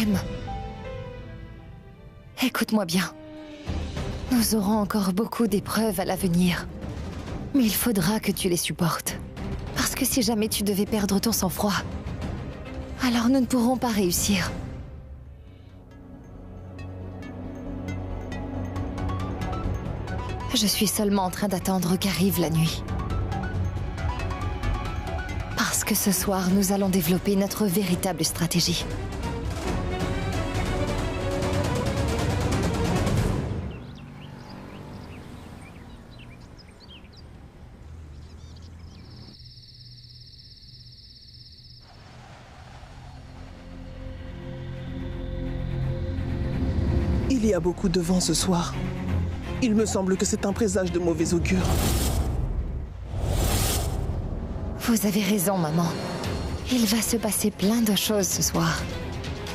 Prem, écoute-moi bien. Nous aurons encore beaucoup d'épreuves à l'avenir. Mais il faudra que tu les supportes. Parce que si jamais tu devais perdre ton sang-froid, alors nous ne pourrons pas réussir. Je suis seulement en train d'attendre qu'arrive la nuit. Parce que ce soir, nous allons développer notre véritable stratégie. Il y a beaucoup de vent ce soir. Il me semble que c'est un présage de mauvais augure. Vous avez raison, maman. Il va se passer plein de choses ce soir.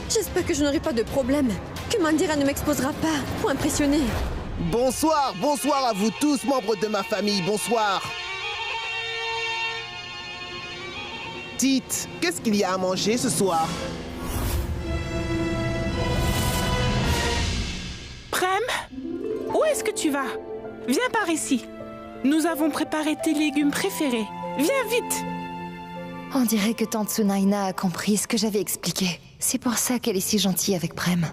J'espère que je n'aurai pas de problème. Que Mandira ne m'exposera pas pour impressionner. Bonsoir, bonsoir à vous tous, membres de ma famille, bonsoir. Dites, qu'est-ce qu'il y a à manger ce soir? Prem, où est-ce que tu vas? Viens par ici. Nous avons préparé tes légumes préférés. Viens vite. On dirait que tante Sunaina a compris ce que j'avais expliqué. C'est pour ça qu'elle est si gentille avec Prem.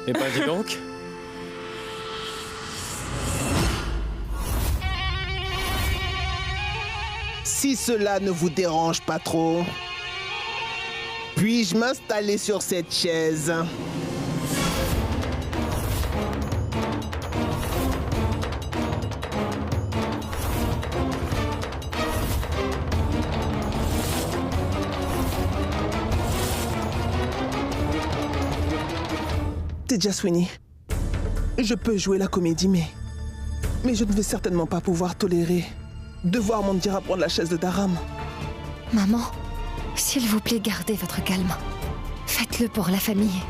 Eh ben dis donc. Si cela ne vous dérange pas trop, puis-je m'installer sur cette chaise? Tejaswini, je peux jouer la comédie, mais je ne vais certainement pas pouvoir tolérer de voir Mandira prendre la chaise de Dharam. Maman, s'il vous plaît, gardez votre calme. Faites-le pour la famille.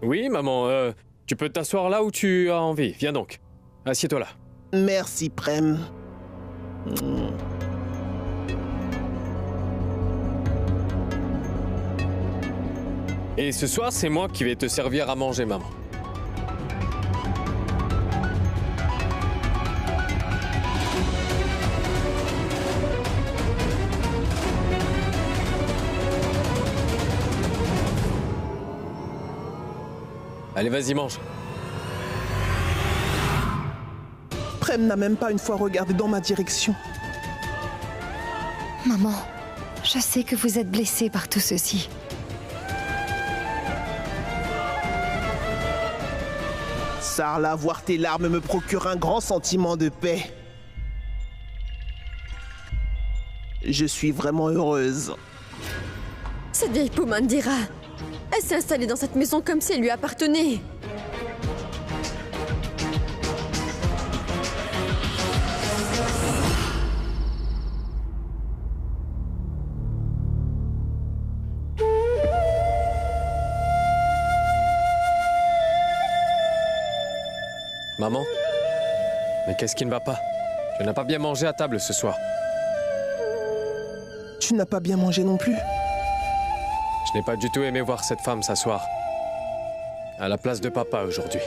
Oui, maman, tu peux t'asseoir là où tu as envie. Viens donc. Assieds-toi là. Merci, Prem. Et ce soir, c'est moi qui vais te servir à manger, maman. Allez, vas-y, mange. Prem n'a même pas une fois regardé dans ma direction. Maman, je sais que vous êtes blessée par tout ceci. Sarla, voir tes larmes me procure un grand sentiment de paix. Je suis vraiment heureuse. Cette vieille peau Mandira, elle s'est installée dans cette maison comme si elle lui appartenait. Maman, mais qu'est-ce qui ne va pas? Tu n'as pas bien mangé à table ce soir. Tu n'as pas bien mangé non plus. Je n'ai pas du tout aimé voir cette femme s'asseoir à la place de papa aujourd'hui.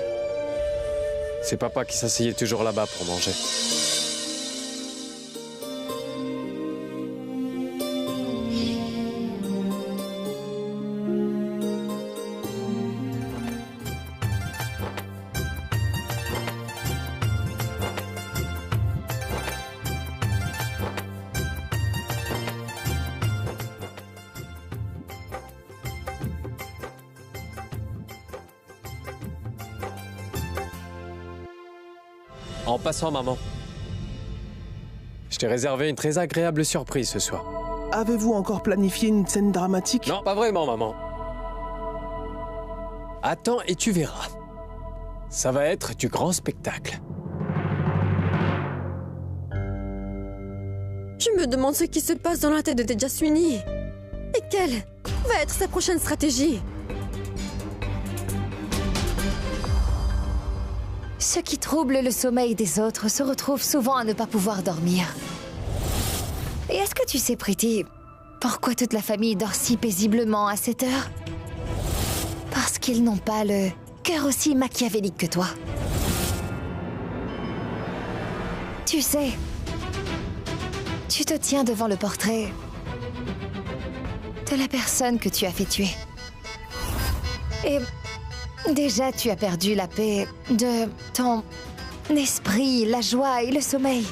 C'est papa qui s'asseyait toujours là-bas pour manger. En passant, maman, je t'ai réservé une très agréable surprise ce soir. Avez-vous encore planifié une scène dramatique? Non, pas vraiment, maman. Attends et tu verras. Ça va être du grand spectacle. Je me demande ce qui se passe dans la tête de Tejaswini. Et quelle va être sa prochaine stratégie? Ceux qui troublent le sommeil des autres se retrouvent souvent à ne pas pouvoir dormir. Et est-ce que tu sais, Pretty, pourquoi toute la famille dort si paisiblement à cette heure? Parce qu'ils n'ont pas le cœur aussi machiavélique que toi. Tu sais, tu te tiens devant le portrait de la personne que tu as fait tuer. Et déjà, tu as perdu la paix de ton esprit, la joie et le sommeil.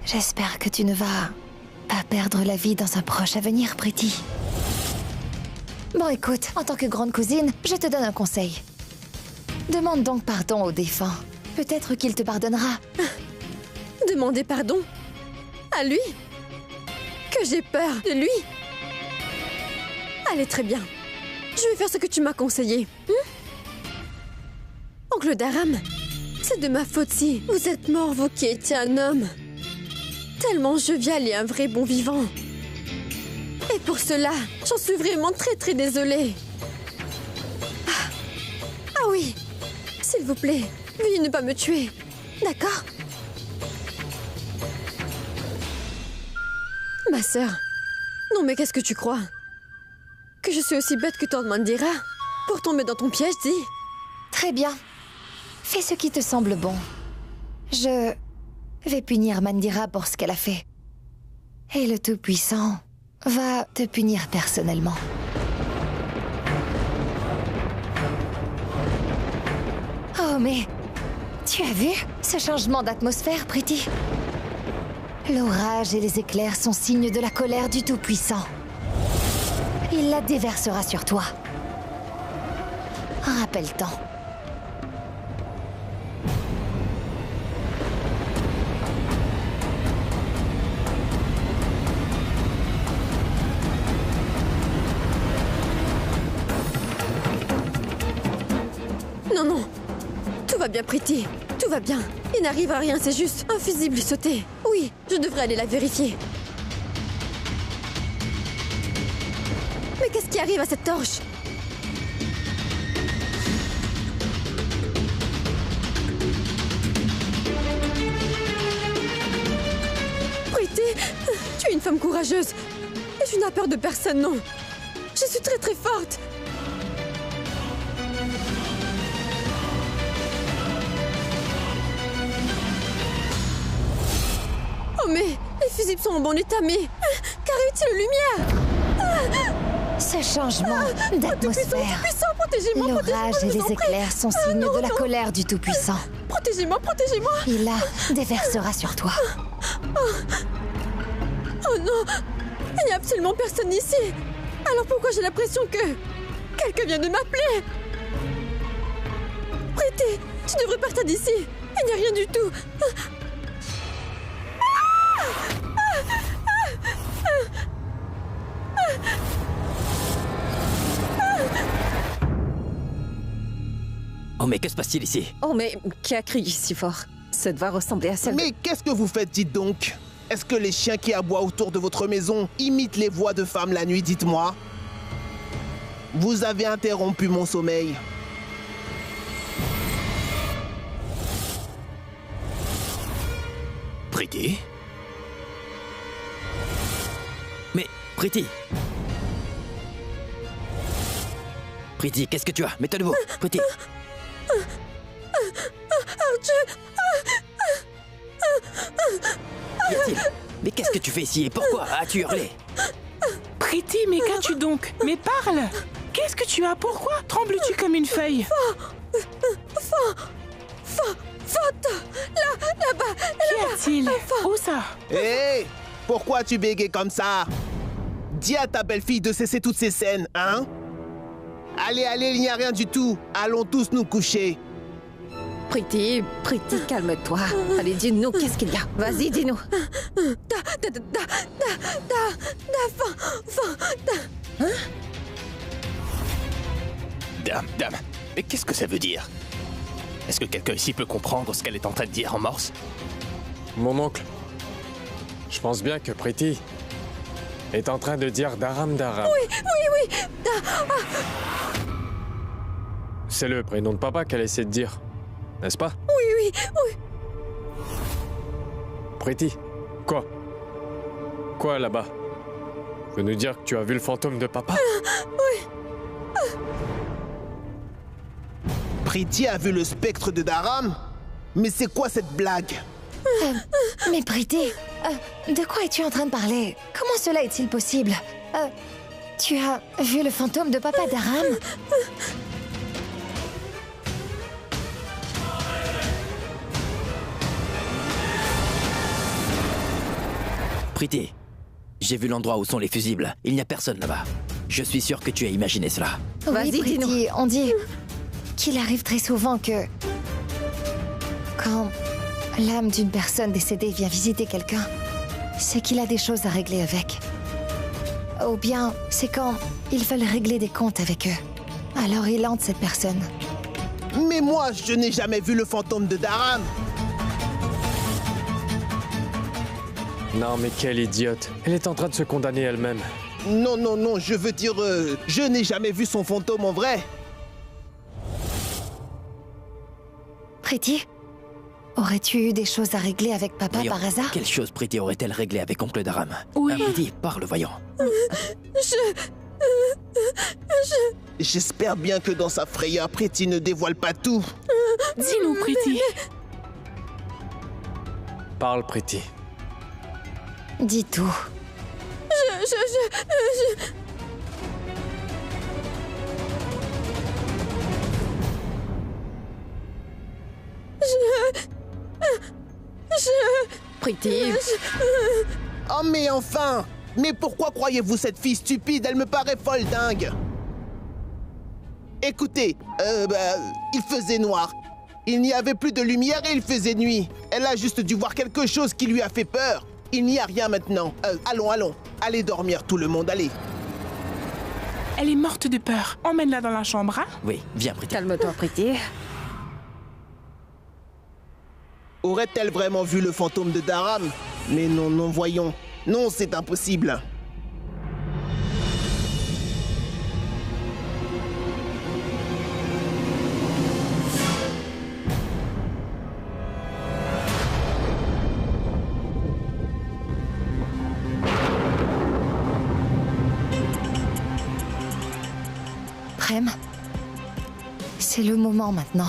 J'espère que tu ne vas pas perdre la vie dans un proche avenir, Pretty. Bon, écoute, en tant que grande cousine, je te donne un conseil. Demande donc pardon au défunt. Peut-être qu'il te pardonnera. Demander pardon? À lui? Que j'ai peur de lui? Allez, très bien. Je vais faire ce que tu m'as conseillé. Oncle Daram, c'est de ma faute si vous êtes mort, vous qui étiez un homme. Tellement jovial et un vrai bon vivant. Et pour cela, j'en suis vraiment très désolée. Ah oui, s'il vous plaît, veuillez ne pas me tuer. D'accord? Ma sœur. Non mais qu'est-ce que tu crois? Que je suis aussi bête que Tord Mandira? Pour tomber dans ton piège, dis. Très bien. Fais ce qui te semble bon. Je vais punir Mandira pour ce qu'elle a fait. Et le Tout-Puissant va te punir personnellement. Oh, mais tu as vu ce changement d'atmosphère, Pretty? L'orage et les éclairs sont signes de la colère du Tout-Puissant. Il la déversera sur toi. Rappelle-t'en. Non. Tout va bien, Pretty. Tout va bien. Il n'arrive à rien, c'est juste un fusible sauté. Oui, je devrais aller la vérifier. Mais qu'est-ce qui arrive à cette torche? Pretty, tu es une femme courageuse. Et tu n'as peur de personne, non. Je suis très forte. Oh mais les fusibles sont en bon état, mais qu'arrive-t-il aux lumières? Ce changement d'atmosphère, Protégez-moi, l'orage et les éclairs sont signes de la colère du Tout-Puissant. Protégez-moi. Il la déversera sur toi. Oh non, il n'y a absolument personne ici. Alors pourquoi j'ai l'impression que quelqu'un vient de m'appeler? Pretty, tu devrais partir d'ici. Il n'y a rien du tout. Oh mais que se passe-t-il ici? Oh mais qui a crié si fort? Ça doit ressembler à celle de... Mais qu'est-ce que vous faites, dites donc? Est-ce que les chiens qui aboient autour de votre maison imitent les voix de femmes la nuit, dites-moi? Vous avez interrompu mon sommeil. Pretty? Mais, Pretty! Pretty, qu'est-ce que tu as? Mets-toi debout, Pretty! Qu'y a-t-il? Mais qu'est-ce que tu fais ici et pourquoi as-tu hurlé? Pretty, mais qu'as-tu donc? Mais parle! Qu'est-ce que tu as? Pourquoi trembles-tu comme une feuille? Là-bas. Qu'y a-t-il? Où ça? Hé! Pourquoi tu bégais comme ça? Dis à ta belle-fille de cesser toutes ces scènes, hein? Allez, il n'y a rien du tout. Allons tous nous coucher. Pretty, calme-toi. Allez, dis-nous, qu'est-ce qu'il y a? Vas-y, dis-nous. Dame, mais qu'est-ce que ça veut dire? Est-ce que quelqu'un ici peut comprendre ce qu'elle est en train de dire en morse? Mon oncle, je pense bien que Pretty est en train de dire Daram. Oui. C'est le prénom de papa qu'elle essaie de dire. n'est-ce pas? Oui, oui. Pretty, quoi? Quoi là-bas? Tu veux nous dire que tu as vu le fantôme de papa? Pretty a vu le spectre de Dharam? Mais c'est quoi cette blague? Mais Pretty, de quoi es-tu en train de parler? Comment cela est-il possible? Tu as vu le fantôme de papa Dharam? Pretty, j'ai vu l'endroit où sont les fusibles. Il n'y a personne là-bas. Je suis sûr que tu as imaginé cela. Oui, Vas-y, dis-nous. Pretty, on dit qu'il arrive très souvent que... Quand l'âme d'une personne décédée vient visiter quelqu'un, c'est qu'il a des choses à régler avec. Ou bien, c'est quand ils veulent régler des comptes avec eux. Alors il hante cette personne. Mais moi, je n'ai jamais vu le fantôme de Dharam. Non, mais quelle idiote. Elle est en train de se condamner elle-même. Non, non, non, je veux dire, je n'ai jamais vu son fantôme en vrai. Pretty, aurais-tu eu des choses à régler avec papa Voyons, par hasard? quelle chose Pretty aurait-elle réglé avec oncle Dharam? Oui. Pretty, parle, voyons. J'espère bien que dans sa frayeur, Pretty ne dévoile pas tout. Dis-nous, Pretty. Parle, Pretty. Dis tout. Pretty, Oh mais enfin! Mais pourquoi croyez-vous cette fille stupide? Elle me paraît folle dingue. Écoutez, il faisait noir. Il n'y avait plus de lumière et il faisait nuit. Elle a juste dû voir quelque chose qui lui a fait peur. Il n'y a rien maintenant. Allons. Allez dormir tout le monde, allez. Elle est morte de peur. Emmène-la dans la chambre, hein? Oui, viens, Pretty. calme-toi, Pretty. Aurait-elle vraiment vu le fantôme de Dharam? Mais non, non, voyons. Non, c'est impossible. Prem, c'est le moment maintenant.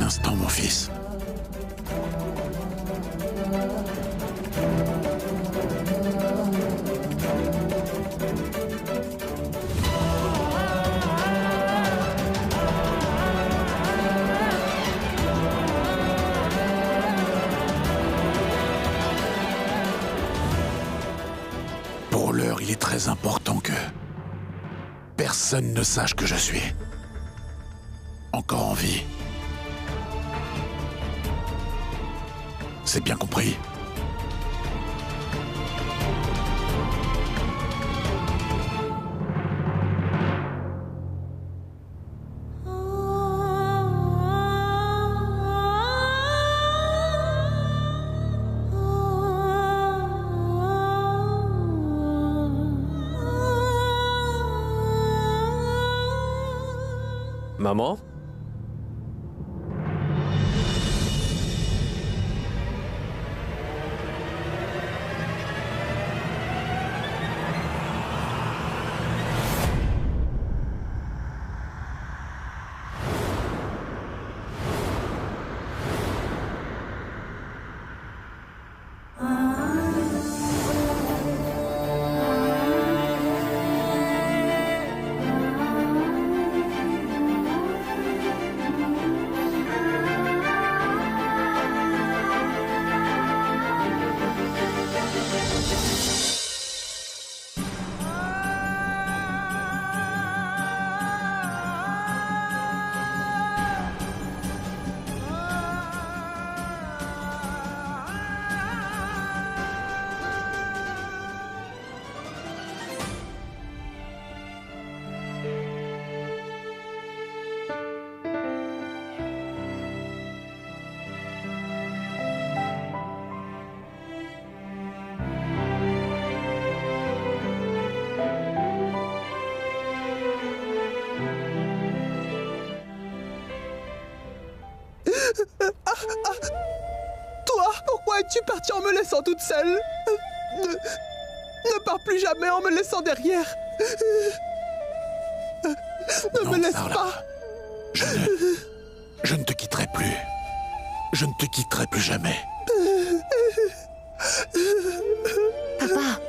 instant, mon fils. Pour l'heure, il est très important que personne ne sache que je suis encore en vie. C'est bien compris? Maman? Toi, pourquoi es-tu partie en me laissant toute seule? Ne pars plus jamais en me laissant derrière. Ne me laisse Sarla. pas. Je ne te quitterai plus. Je ne te quitterai plus jamais. Papa,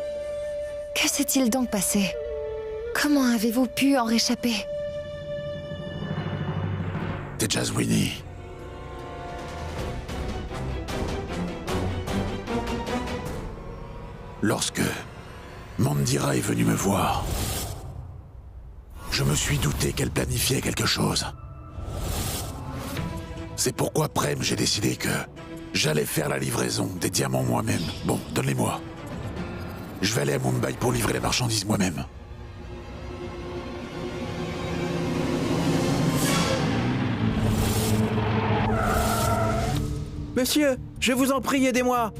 que s'est-il donc passé? Comment avez-vous pu en réchapper? Tejaswini. Lorsque Mandira est venue me voir, je me suis douté qu'elle planifiait quelque chose. C'est pourquoi, Prem, j'ai décidé que j'allais faire la livraison des diamants moi-même. Bon, donne-les-moi. Je vais aller à Mumbai pour livrer les marchandises moi-même. Monsieur, je vous en prie, aidez-moi.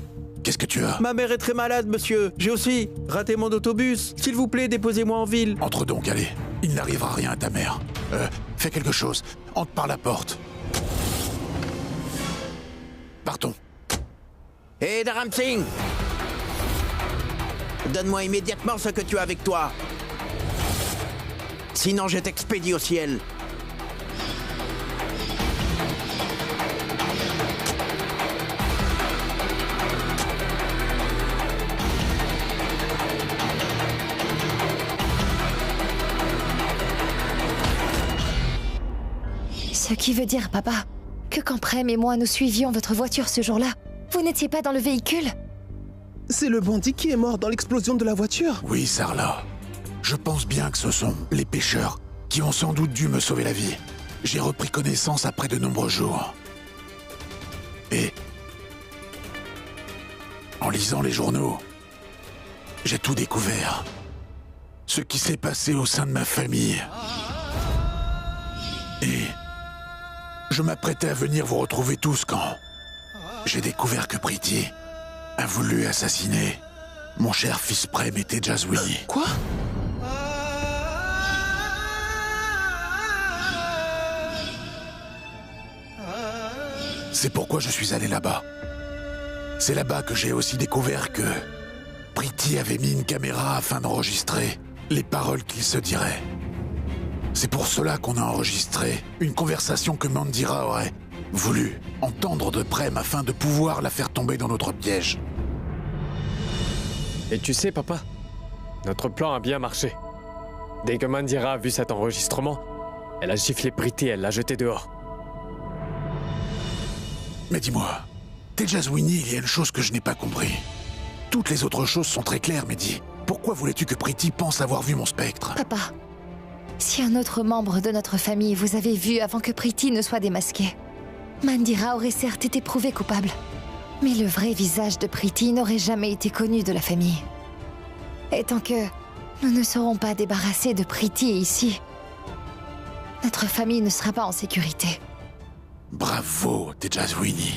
Qu'est-ce que tu as? Ma mère est très malade, monsieur. J'ai aussi raté mon autobus. S'il vous plaît, déposez-moi en ville. Entre donc, allez. Il n'arrivera rien à ta mère. Fais quelque chose. Entre par la porte. Partons. Hé, Dharam Singh! Donne-moi immédiatement ce que tu as avec toi. Sinon, je t'expédie au ciel. Ce qui veut dire, papa, que quand Prem et moi nous suivions votre voiture ce jour-là, vous n'étiez pas dans le véhicule? C'est le bandit qui est mort dans l'explosion de la voiture. Oui, Sarla. Je pense bien que ce sont les pêcheurs qui ont sans doute dû me sauver la vie. J'ai repris connaissance après de nombreux jours. Et en lisant les journaux, j'ai tout découvert. Ce qui s'est passé au sein de ma famille. Et je m'apprêtais à venir vous retrouver tous quand j'ai découvert que Priti a voulu assassiner mon cher fils Prem et Tejaswini. Quoi? C'est pourquoi je suis allé là-bas. C'est là-bas que j'ai aussi découvert que Priti avait mis une caméra afin d'enregistrer les paroles qu'il se dirait. C'est pour cela qu'on a enregistré une conversation que Mandira aurait voulu entendre de Prem afin de pouvoir la faire tomber dans notre piège. Et tu sais, papa, notre plan a bien marché. Dès que Mandira a vu cet enregistrement, elle a giflé Priti et elle l'a jeté dehors. Mais dis-moi, Tejaswini, il y a une chose que je n'ai pas compris. Toutes les autres choses sont très claires, Mehdi. Pourquoi voulais-tu que Priti pense avoir vu mon spectre? Papa, si un autre membre de notre famille vous avait vu avant que Priti ne soit démasqué, Mandira aurait certes été prouvé coupable. Mais le vrai visage de Priti n'aurait jamais été connu de la famille. Et tant que nous ne serons pas débarrassés de Priti ici, notre famille ne sera pas en sécurité. Bravo, Tejaswini.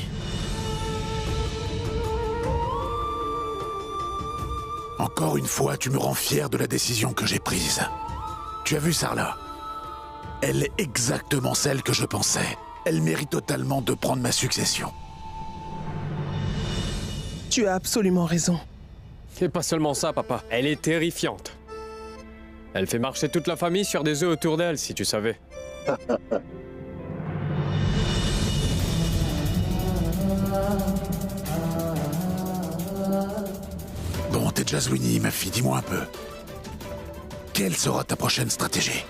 Encore une fois, tu me rends fier de la décision que j'ai prise. Tu as vu Sarla? Elle est exactement celle que je pensais. Elle mérite totalement de prendre ma succession. Tu as absolument raison. Et pas seulement ça, papa. Elle est terrifiante. Elle fait marcher toute la famille sur des œufs autour d'elle, si tu savais. Bon, Tejaswini, ma fille, dis-moi un peu. Quelle sera ta prochaine stratégie?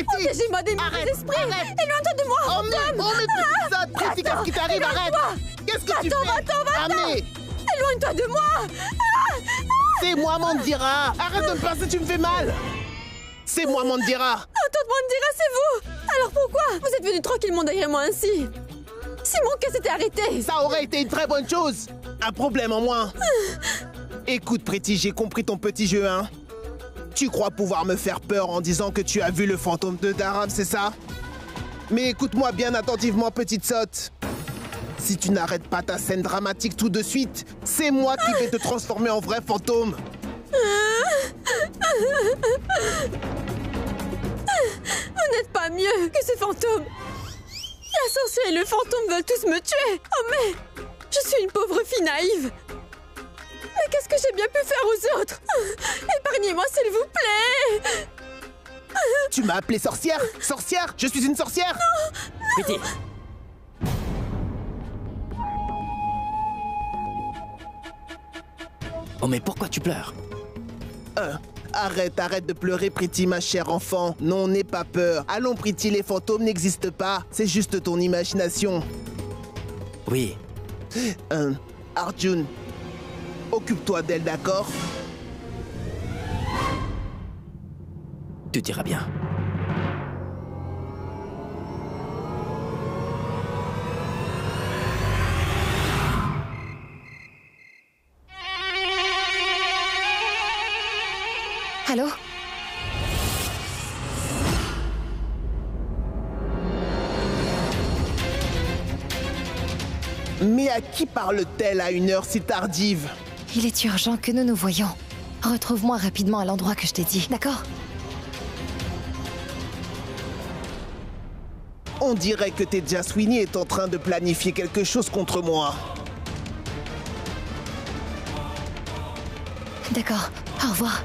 Protégez-moi des mauvais esprits! Éloigne-toi de moi! Oh mais ça, Priti, qu'est-ce qui t'arrive? Arrête! Qu'est-ce que tu fais? Va-t'en! Éloigne-toi de moi! C'est moi, Mandira! Arrête de me pincer, tu me fais mal! C'est moi, Mandira! Attends, Mandira, c'est vous! Alors pourquoi vous êtes venu tranquillement derrière moi ainsi? Si mon cas s'était arrêté! Ça aurait été une très bonne chose! Un problème en moins! Écoute, Priti, j'ai compris ton petit jeu, hein? Tu crois pouvoir me faire peur en disant que tu as vu le fantôme de Dharam, c'est ça? Mais écoute-moi bien attentivement, petite sotte. Si tu n'arrêtes pas ta scène dramatique tout de suite, c'est moi qui vais te transformer en vrai fantôme. Vous n'êtes pas mieux que ces fantômes. La sorcière et le fantôme veulent tous me tuer. Oh mais, je suis une pauvre fille naïve. Mais qu'est-ce que j'ai bien pu faire aux autres? Épargnez-moi, s'il vous plaît. Tu m'as appelée sorcière? Sorcière? Je suis une sorcière? Priti! Oh mais pourquoi tu pleures? Arrête de pleurer, Priti, ma chère enfant. Non, n'aie pas peur. Allons, Priti, les fantômes n'existent pas. C'est juste ton imagination. Oui. Arjun, occupe-toi d'elle, d'accord? Tu diras bien. Allô? Mais à qui parle-t-elle à une heure si tardive? Il est urgent que nous nous voyions. Retrouve-moi rapidement à l'endroit que je t'ai dit, d'accord? On dirait que Tejaswini est en train de planifier quelque chose contre moi. D'accord, au revoir.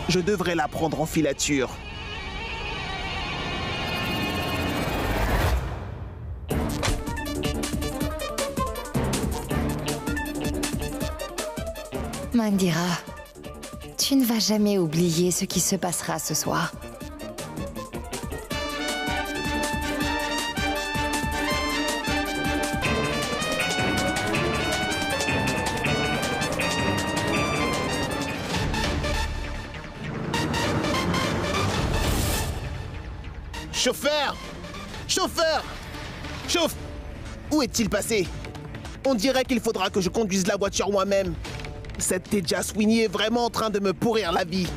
Je devrais la prendre en filature. Mandira, tu ne vas jamais oublier ce qui se passera ce soir. Chauffeur! Chauffeur! Chauffe! Où est-il passé? On dirait qu'il faudra que je conduise la voiture moi-même. Cette Tejaswini est vraiment en train de me pourrir la vie.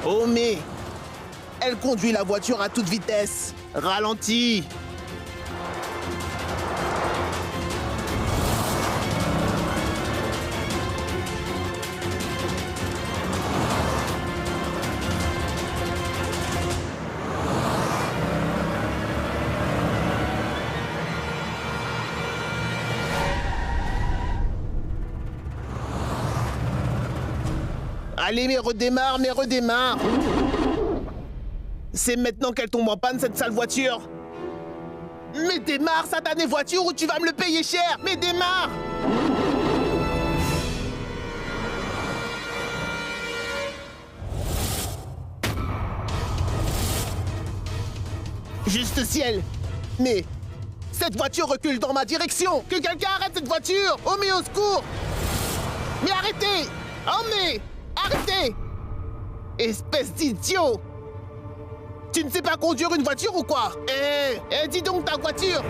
Oh mais... Elle conduit la voiture à toute vitesse. Ralentis. Allez, mais redémarre, mais redémarre. C'est maintenant qu'elle tombe en panne, cette sale voiture. Mais démarre, satanée voiture, ou tu vas me le payer cher. Mais démarre. Juste ciel. Mais cette voiture recule dans ma direction. Que quelqu'un arrête cette voiture. Oh, mais au secours. Mais arrêtez. Oh, mais arrêtez. Espèce d'idiot. Tu ne sais pas conduire une voiture ou quoi? Dis donc ta voiture.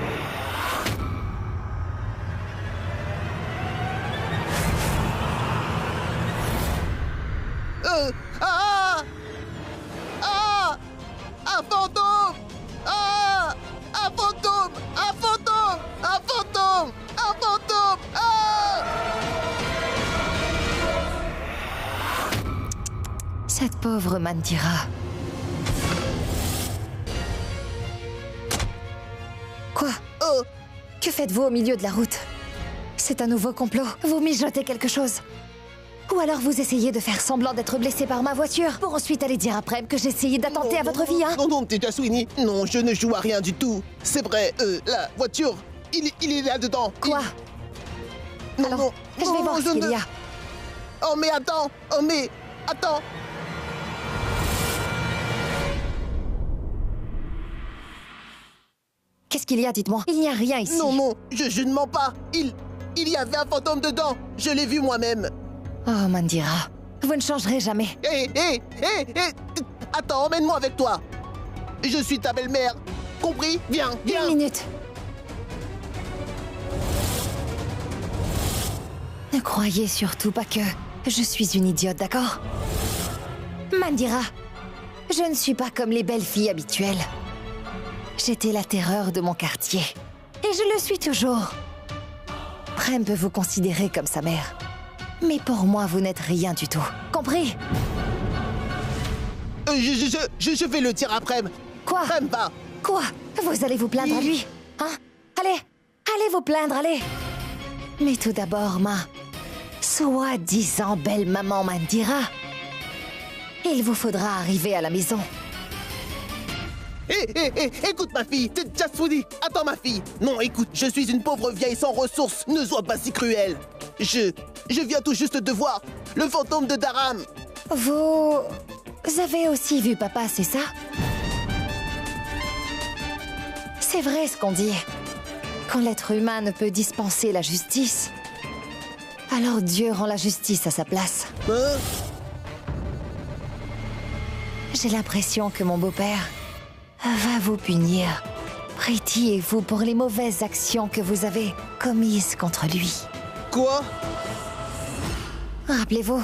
Un fantôme. Un fantôme. Un fantôme. Un fantôme. Un fantôme. Cette pauvre Mandira. Quoi? Oh. Que faites-vous au milieu de la route? C'est un nouveau complot. Vous mijotez quelque chose? Ou alors vous essayez de faire semblant d'être blessé par ma voiture pour ensuite aller dire après que j'ai essayé d'attenter à votre vie, hein? Non, Tejaswini. Non, je ne joue à rien du tout. C'est vrai, la voiture, il est là-dedans. Quoi? Non, alors, non. je vais voir ce qu'il y a. Oh, mais attends. Oh, mais attends. Qu'est-ce qu'il y a, dites-moi? Il n'y a rien ici. Non, je ne mens pas. Il y avait un fantôme dedans. Je l'ai vu moi-même. Oh, Mandira, vous ne changerez jamais. Hé. Attends, emmène-moi avec toi. Je suis ta belle-mère. Compris? Viens. Une minute. Ne croyez surtout pas que je suis une idiote, d'accord? Mandira, je ne suis pas comme les belles filles habituelles. J'étais la terreur de mon quartier. Et je le suis toujours. Prem peut vous considérer comme sa mère. Mais pour moi, vous n'êtes rien du tout. Compris? Je vais le dire après. Quoi? Prem, va. Quoi? Vous allez vous plaindre à lui? Hein? Allez vous plaindre, allez! Mais tout d'abord, ma soi-disant belle maman Mandira. Il vous faudra arriver à la maison. Écoute ma fille, t'es Jaswini. Attends ma fille. Non, écoute, je suis une pauvre vieille sans ressources. Ne sois pas si cruelle. Je viens tout juste de voir le fantôme de Dharam. Vous avez aussi vu papa, c'est ça? C'est vrai ce qu'on dit. Quand l'être humain ne peut dispenser la justice, alors Dieu rend la justice à sa place. Hein? J'ai l'impression que mon beau-père va vous punir, Priti et vous, pour les mauvaises actions que vous avez commises contre lui. Quoi? Rappelez-vous.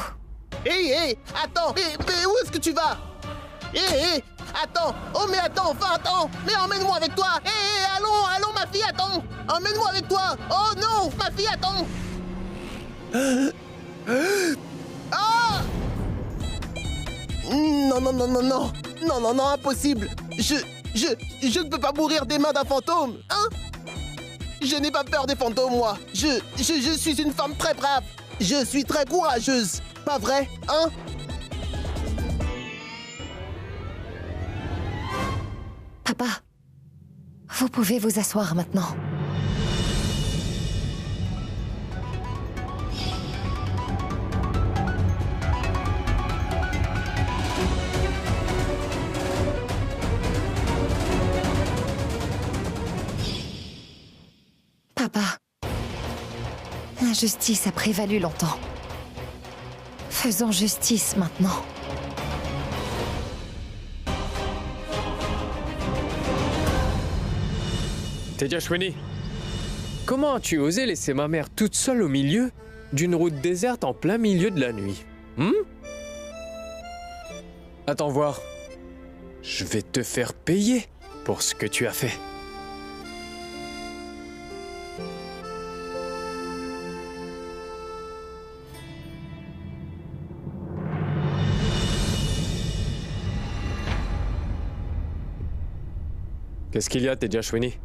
Hé, attends, mais où est-ce que tu vas? Hé, attends, oh mais attends, mais emmène-moi avec toi. Hé, allons ma fille, attends, emmène-moi avec toi. Oh non, ma fille, attends. Ah! Non, impossible. Je ne peux pas mourir des mains d'un fantôme, hein? Je n'ai pas peur des fantômes, moi. Je suis une femme très brave. Je suis très courageuse. Pas vrai, hein? Papa, vous pouvez vous asseoir maintenant. Papa, l'injustice a prévalu longtemps. Faisons justice maintenant. Tejaswini, comment as-tu osé laisser ma mère toute seule au milieu d'une route déserte en plein milieu de la nuit? Attends voir. Je vais te faire payer pour ce que tu as fait. Qu'est-ce qu'il y a, Tejaswini?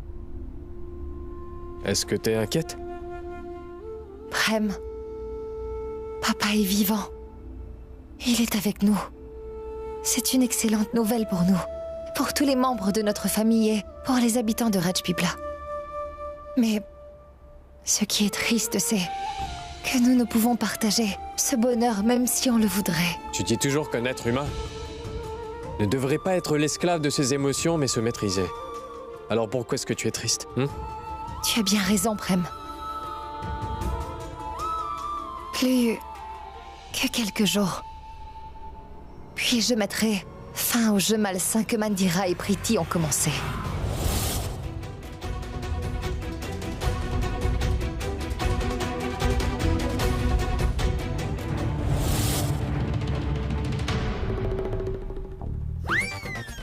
Est-ce que t'es inquiète? Prem, papa est vivant. Il est avec nous. C'est une excellente nouvelle pour nous, pour tous les membres de notre famille et pour les habitants de Rajpipla. Mais ce qui est triste, c'est que nous ne pouvons partager ce bonheur même si on le voudrait. Tu dis toujours qu'un être humain ne devrait pas être l'esclave de ses émotions, mais se maîtriser. Alors pourquoi est-ce que tu es triste, Tu as bien raison, Prem. Plus que quelques jours. Puis je mettrai fin au jeu malsain que Mandira et Priti ont commencé.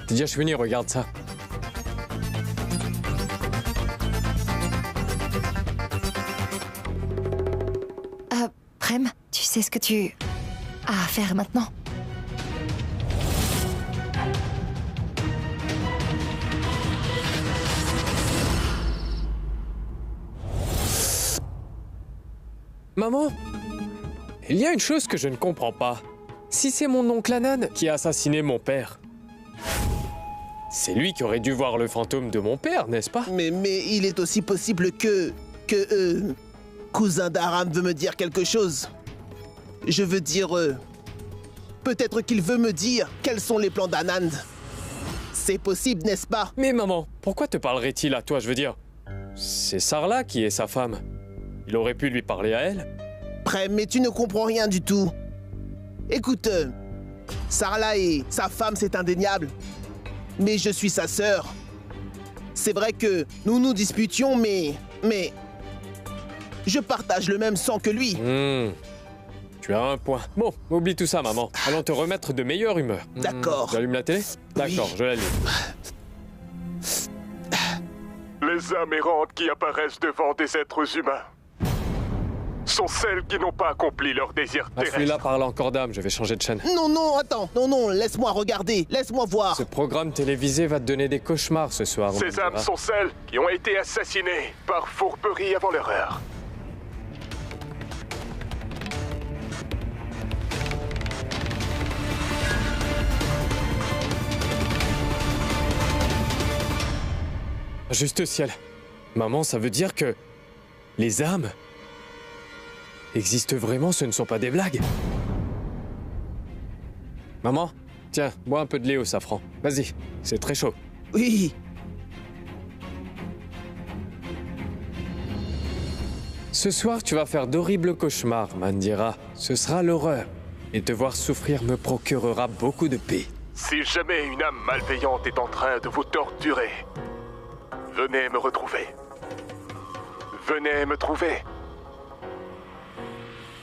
Tejaswini, regarde ça. Prem, tu sais ce que tu as à faire maintenant? Maman, il y a une chose que je ne comprends pas. Si c'est mon oncle Anan qui a assassiné mon père, c'est lui qui aurait dû voir le fantôme de mon père, n'est-ce pas? Mais il est aussi possible que cousin d'Aram veut me dire quelque chose. Je veux dire, peut-être qu'il veut me dire quels sont les plans d'Anand. C'est possible, n'est-ce pas? Mais maman, pourquoi te parlerait-il à toi, je veux dire? C'est Sarla qui est sa femme. Il aurait pu lui parler à elle. Prem, mais tu ne comprends rien du tout. Écoute, Sarla et sa femme, c'est indéniable. Mais je suis sa sœur. C'est vrai que nous nous disputions, mais je partage le même sang que lui. Tu as un point. Bon, oublie tout ça, maman. Allons te remettre de meilleure humeur. D'accord. Tu allumes la télé? D'accord, je l'allume. Les âmes errantes qui apparaissent devant des êtres humains sont celles qui n'ont pas accompli leur désir terrestre. Celui-là parle encore d'âme, je vais changer de chaîne. Non, attends. Non, laisse-moi regarder. Laisse-moi voir. Ce programme télévisé va te donner des cauchemars ce soir. Ces âmes sont celles qui ont été assassinées par fourberie avant leur heure. Juste ciel. Maman, ça veut dire que les âmes existent vraiment, ce ne sont pas des blagues. Maman, tiens, bois un peu de lait au safran. Vas-y, c'est très chaud. Oui. Ce soir, tu vas faire d'horribles cauchemars, Mandira. Ce sera l'horreur. Et te voir souffrir me procurera beaucoup de paix. Si jamais une âme malveillante est en train de vous torturer, venez me retrouver. Venez me trouver.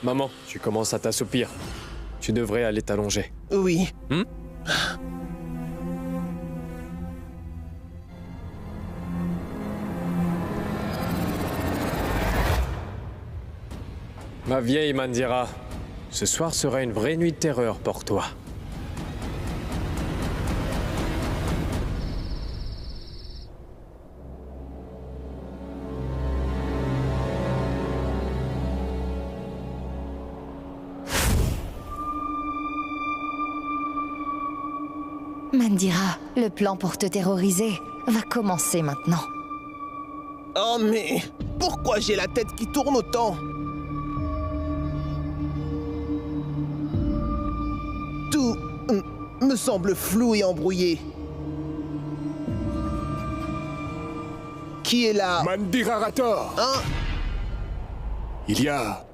Maman, tu commences à t'assoupir. Tu devrais aller t'allonger. Oui. Ma vieille Mandira, ce soir sera une vraie nuit de terreur pour toi. Mandira, le plan pour te terroriser va commencer maintenant. Oh mais pourquoi j'ai la tête qui tourne autant? Tout me semble flou et embrouillé. Qui est là? Mandira Rator. Hein? Il y a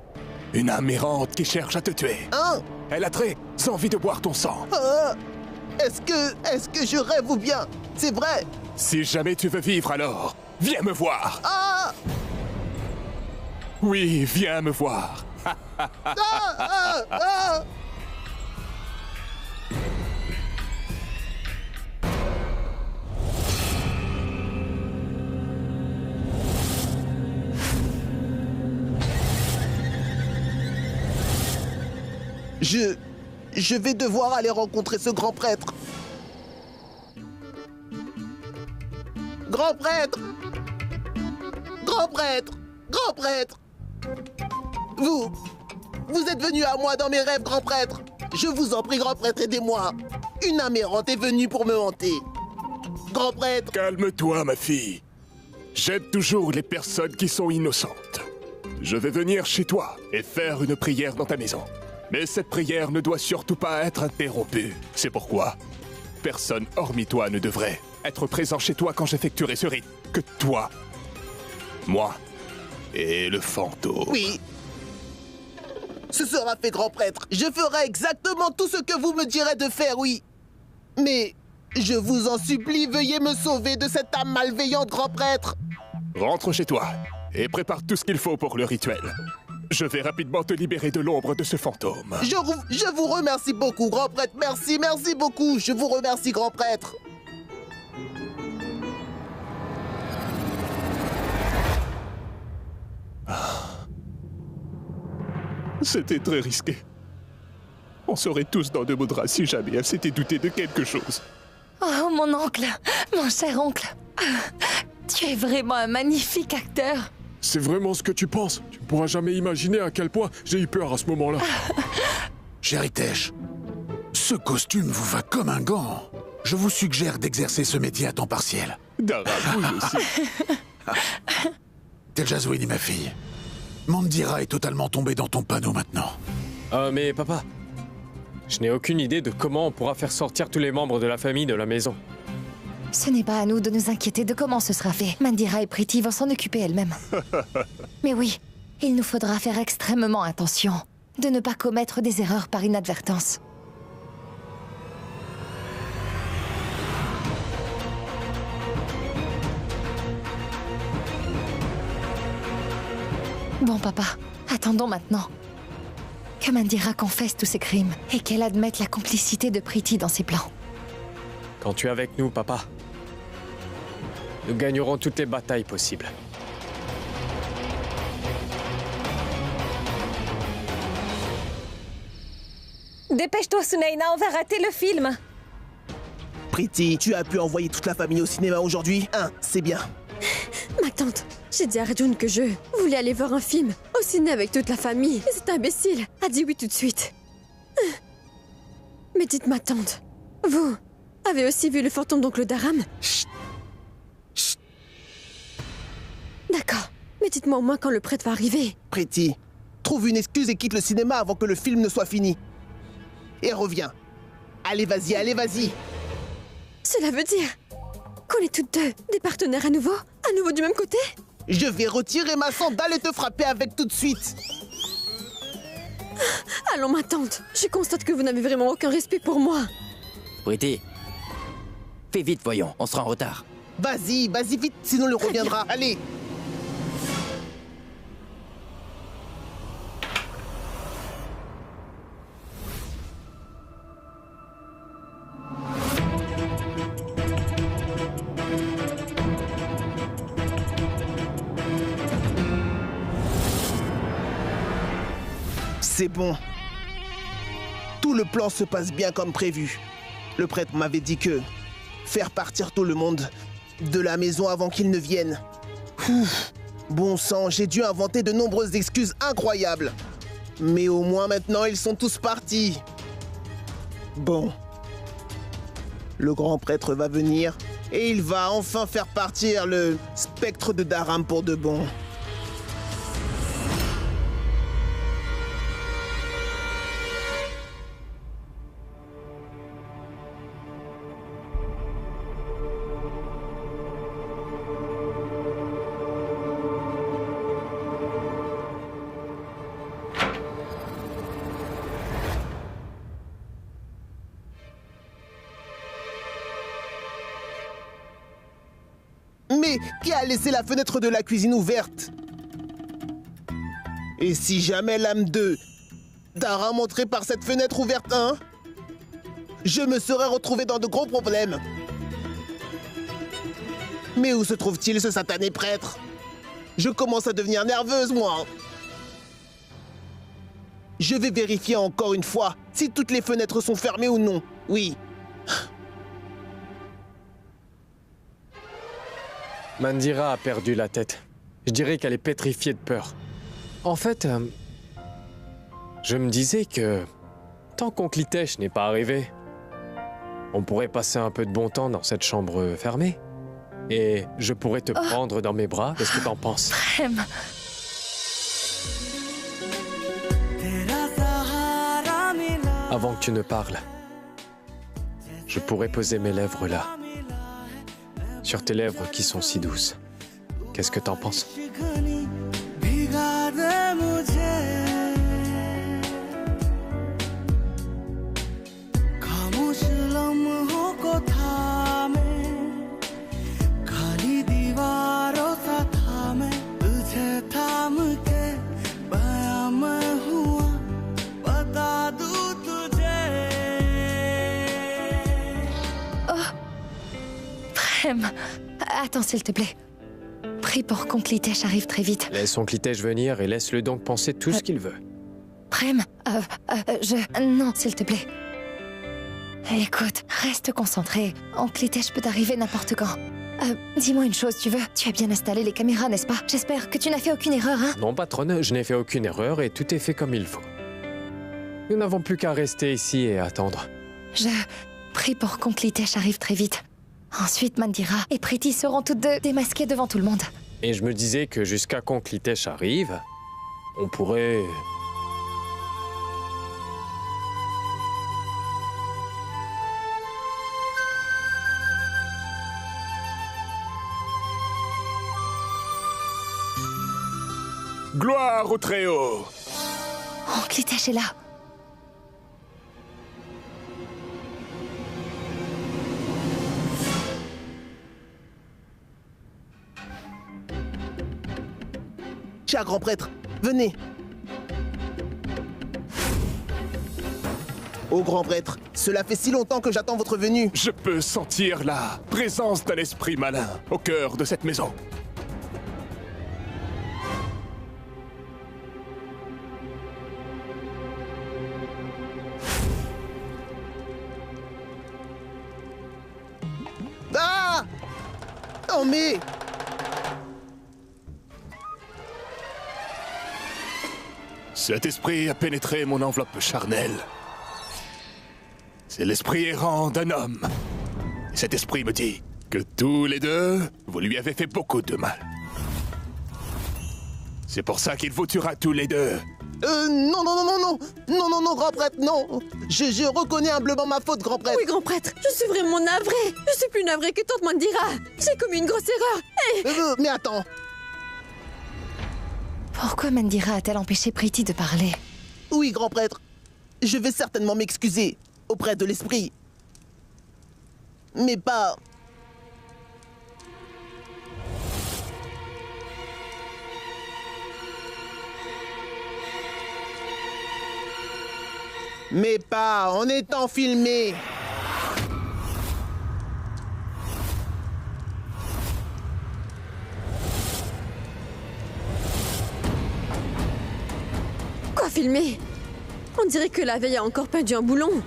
une âme errante qui cherche à te tuer. Hein? Elle a très envie de boire ton sang. Est-ce que je rêve ou bien? C'est vrai? Si jamais tu veux vivre alors, viens me voir. Ah! Oui, viens me voir. Je vais devoir aller rencontrer ce grand prêtre. Grand prêtre! Grand prêtre! Grand prêtre! Vous êtes venu à moi dans mes rêves, grand prêtre! Je vous en prie, grand prêtre, aidez-moi. Une âme errante est venue pour me hanter. Grand prêtre. Calme-toi, ma fille. J'aide toujours les personnes qui sont innocentes. Je vais venir chez toi et faire une prière dans ta maison. Mais cette prière ne doit surtout pas être interrompue. C'est pourquoi personne hormis toi ne devrait être présent chez toi quand j'effectuerai ce rite. Que toi, moi et le fantôme. Oui. Ce sera fait, grand prêtre. Je ferai exactement tout ce que vous me direz de faire, oui. Mais je vous en supplie, veuillez me sauver de cette âme malveillante, grand prêtre. Rentre chez toi et prépare tout ce qu'il faut pour le rituel. Je vais rapidement te libérer de l'ombre de ce fantôme. Je vous remercie beaucoup, grand prêtre. Merci, merci beaucoup. Je vous remercie, grand prêtre. C'était très risqué. On serait tous dans de beaux draps si jamais elle s'était doutée de quelque chose. Oh, mon oncle, mon cher oncle. Tu es vraiment un magnifique acteur. C'est vraiment ce que tu penses? Tu ne pourras jamais imaginer à quel point j'ai eu peur à ce moment-là. Chéri Tesh, ce costume vous va comme un gant. Je vous suggère d'exercer ce métier à temps partiel. Daram, oui aussi. Teljazwini, ma fille. Mandira est totalement tombée dans ton panneau maintenant. Mais papa, je n'ai aucune idée de comment on pourra faire sortir tous les membres de la famille de la maison. Ce n'est pas à nous de nous inquiéter de comment ce sera fait. Mandira et Priti vont s'en occuper elles-mêmes. Mais oui, il nous faudra faire extrêmement attention de ne pas commettre des erreurs par inadvertance. Bon, papa, attendons maintenant que Mandira confesse tous ses crimes et qu'elle admette la complicité de Priti dans ses plans. Quand tu es avec nous, papa, nous gagnerons toutes les batailles possibles. Dépêche-toi, Sunaina, on va rater le film. Priti, tu as pu envoyer toute la famille au cinéma aujourd'hui? C'est bien. Ma tante, j'ai dit à Rajun que je voulais aller voir un film au ciné avec toute la famille. Et cet imbécile a dit oui tout de suite. Mais dites ma tante, vous avez aussi vu le fantôme d'oncle Daram? Chut. Chut. D'accord, mais dites-moi au moins quand le prêtre va arriver. Priti, trouve une excuse et quitte le cinéma avant que le film ne soit fini. Et reviens. Allez, vas-y, allez, vas-y. Cela veut dire qu'on est toutes deux des partenaires à nouveau du même côté? Je vais retirer ma sandale et te frapper avec tout de suite. Allons, ma tante, je constate que vous n'avez vraiment aucun respect pour moi. Priti, fais vite, voyons, on sera en retard. Vas-y, vas-y vite, sinon il reviendra. Allez. C'est bon. Tout le plan se passe bien comme prévu. Le prêtre m'avait dit que faire partir tout le monde de la maison avant qu'il ne vienne. Bon sang, j'ai dû inventer de nombreuses excuses incroyables. Mais au moins maintenant, ils sont tous partis. Bon. Le grand prêtre va venir et il va enfin faire partir le spectre de Daram pour de bon. Mais qui a laissé la fenêtre de la cuisine ouverte? Et si jamais l'âme de Daram entrait par cette fenêtre ouverte, je me serais retrouvé dans de gros problèmes. Mais où se trouve-t-il, ce satané prêtre? Je commence à devenir nerveuse, moi. Je vais vérifier encore une fois si toutes les fenêtres sont fermées ou non. Oui. Mandira a perdu la tête. Je dirais qu'elle est pétrifiée de peur. En fait, je me disais que Tant qu'Onclitèche n'est pas arrivé, on pourrait passer un peu de bon temps dans cette chambre fermée. Et je pourrais te prendre dans mes bras. Qu'est-ce que t'en penses? Prem. Avant que tu ne parles, je pourrais poser mes lèvres là. Sur tes lèvres qui sont si douces. Qu'est-ce que t'en penses? Prem. Attends, s'il te plaît. Prie pour qu'Onclitèche arrive très vite. Laisse Onclitèche venir et laisse-le donc penser tout ce qu'il veut. Prem, Non, s'il te plaît. Écoute, reste concentré. Onclitèche peut arriver n'importe quand. Dis-moi une chose, tu as bien installé les caméras, n'est-ce pas? J'espère que tu n'as fait aucune erreur, hein? Non, patronne, je n'ai fait aucune erreur et tout est fait comme il faut. Nous n'avons plus qu'à rester ici et attendre. Je prie pour qu'Onclitèche arrive très vite. Ensuite, Mandira et Pretty seront toutes deux démasquées devant tout le monde. Et je me disais que jusqu'à qu'Onclitèche arrive, on pourrait... Gloire au Très-Haut! Onclitèche est là. Cher grand prêtre, venez. Ô grand prêtre, cela fait si longtemps que j'attends votre venue. Je peux sentir la présence d'un esprit malin au cœur de cette maison. Ah! Oh mais... Cet esprit a pénétré mon enveloppe charnelle. C'est l'esprit errant d'un homme. Et cet esprit me dit que tous les deux, vous lui avez fait beaucoup de mal. C'est pour ça qu'il vous tuera tous les deux. Non, grand prêtre, non. Je reconnais humblement ma faute, grand prêtre. Oui, grand prêtre, je suis vraiment navrée. Je suis plus navrée que tante Mandira. J'ai commis une grosse erreur. Hey. Mais attends. Pourquoi Mandira a-t-elle empêché Pretty de parler? Oui, grand prêtre. Je vais certainement m'excuser auprès de l'esprit. Mais pas... Mais pas en étant filmé. Quoi filmer? On dirait que la veille a encore peint un boulon.